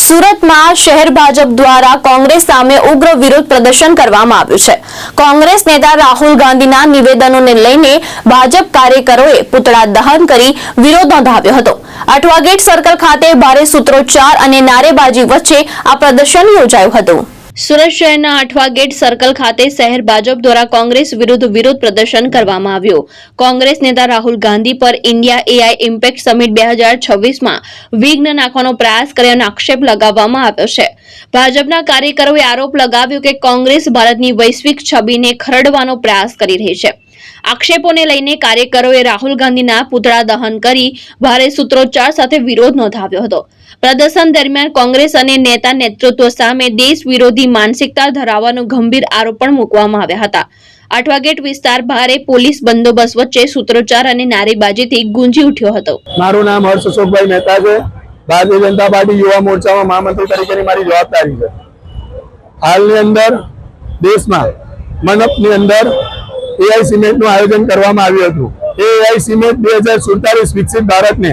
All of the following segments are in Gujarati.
સુરતમાં શહેર ભાજપ દ્વારા કોંગ્રેસ સામે ઉગ્ર વિરોધ પ્રદર્શન કરવામાં આવ્યું છે। કોંગ્રેસ નેતા રાહુલ ગાંધીના નિવેદનોને લઈને ભાજપ કાર્યકરોએ પુતળા દહન કરી વિરોધ નોંધાવ્યો હતો। અઠવા ગેટ સર્કલ ખાતે ભારે સૂત્રોચ્ચાર અને નારેબાજી વચ્ચે આ પ્રદર્શન યોજાયું હતું। સુરત શહેરના અઠવા ગેટ સર્કલ ખાતે શહેર ભાજપ દ્વારા કોંગ્રેસ વિરુદ્ધ વિરોધ પ્રદર્શન કરવામાં આવ્યું। કોંગ્રેસ નેતા રાહુલ ગાંધી પર ઇન્ડિયા એઆઈ ઇમ્પેક્ટ સમિટ 2026માં વિઘ્ન નાખવાનો પ્રયાસ કર્યાનો આક્ષેપ લગાવવામાં આવ્યો છે। ભાજપના કાર્યકરોએ આરોપ લગાવ્યો કે કોંગ્રેસ ભારતની વૈશ્વિક છબીને ખરડવાનો પ્રયાસ કરી રહી છે। આક્ષેપોને લઈને કાર્યકરોએ રાહુલ ગાંધીના પુતળા દહન કરી ભારે સૂત્રોચ્ચાર સાથે વિરોધ નોંધાવ્યો હતો। પ્રદર્શન દરમિયાન કોંગ્રેસ અને નેતા નેતૃત્વ સામે દેશ વિરોધી માનસિકતા ધરાવવાનો ગંભીર આરોપ પણ મૂકવામાં આવ્યા હતા। અઠવા ગેટ વિસ્તાર ભારે પોલીસ બંદોબસ્ત વચ્ચે સૂત્રોચ્ચાર અને નારેબાજીથી ગુંજી ઉઠ્યો હતો। મારું નામ હર્ષ અશોકભાઈ મહેતા છે। ભારતીય જનતા પાર્ટી યુવા મોરચામાં મહામંત્રી તરીકેની મારી જવાબદારી છે। હાલની અંદર દેશમાં મનપની અંદર એઆઈ સિમેન્ટનું આયોજન કરવામાં આવ્યું હતું। એ એઆઈ સિમેન્ટ 2047 વિકસિત ભારતને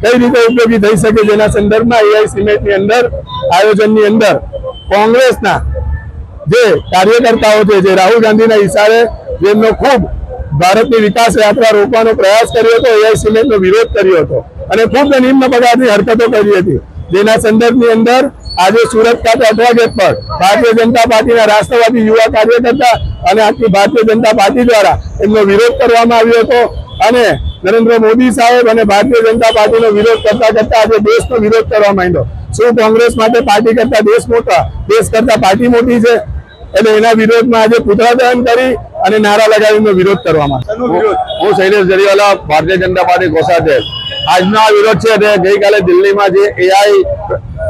કઈ રીતે ઉપયોગી થઈ શકે જેના સંદર્ભમાં એઆઈ સિમેન્ટની અંદર આયોજનની અંદર કોંગ્રેસના જે કાર્યકર્તાઓ છે જે રાહુલ ગાંધીના ઈશારે જેમનો ખૂબ ભારતની વિકાસ યાત્રા રોકવાનો પ્રયાસ કર્યો હતો, એઆઈ સિમેન્ટનો વિરોધ કર્યો હતો અને ખૂબ નિમ્ન પગારની હરકતો કરી હતી, જેના સંદર્ભની અંદર આજે સુરત ખાતે અઠવા ગેટ પર ભારતીય જનતા પાર્ટીના રાષ્ટ્રવાદી યુવા કાર્યકર્તા અને આખી ભારતીય જનતા પાર્ટી દ્વારા એમનો વિરોધ કરવામાં આવ્યો હતો અને નરેન્દ્ર મોદી સાહેબ અને ભારતીય જનતા પાર્ટીનો વિરોધ કરતા કરતા આજે દેશનો વિરોધ કરવા માંડ્યો। શું કોંગ્રેસ માટે પાર્ટી કરતા દેશ મોટા, દેશ કરતા પાર્ટી મોટી છે? એટલે એના વિરોધમાં આજે પુતળા દહન કરી અને નારા લગાવીને વિરોધ કરવામાં આવ્યો। હું શૈલેષ જરીવાલા, ભારતીય જનતા પાર્ટી કોસાધ્ય। આજનો આ વિરોધ છે તે ગઈકાલે દિલ્હીમાં જે એઆઈ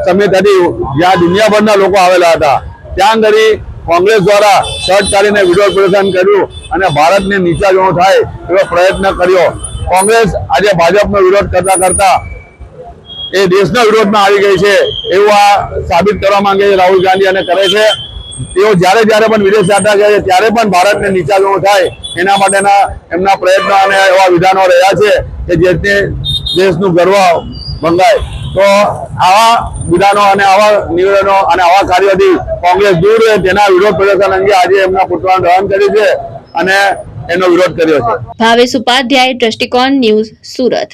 સમિટ હતી જ્યાં દુનિયાભરના લોકો આવેલા હતા ત્યાં આગળ કોંગ્રેસ દ્વારા શર્ટ કાઢીને વિરોધ પ્રદર્શન કર્યું અને ભારતને નીચા જોવાનો થાય એવો પ્રયત્ન કર્યો। કોંગ્રેસ આજે ભાજપનો વિરોધ કરતા કરતા એ દેશના વિરોધમાં આવી ગઈ છે એવું આ સાબિત કરવા માંગે છે રાહુલ ગાંધી અને કરે છે। તેઓ જ્યારે પણ વિદેશ યાત્રા કરે છે ત્યારે પણ ભારતને નીચા જોવાનું થાય એના માટેના એમના પ્રયત્નો અને એવા વિધાનો રહ્યા છે કે જેથી દેશનું ગર્વ ભંગાય। તો આવા વિધાનો અને આવા નિવેદનો અને આવા કાર્યોથી કોંગ્રેસ દૂર રહે તેના વિરોધ પ્રદર્શન અંગે આજે એમના પુતળાનું દહન કર્યું છે અને એનો વિરોધ કર્યો છે। ભાવેશ ઉપાધ્યાય, દ્રષ્ટિકોણ ન્યૂઝ, સુરત।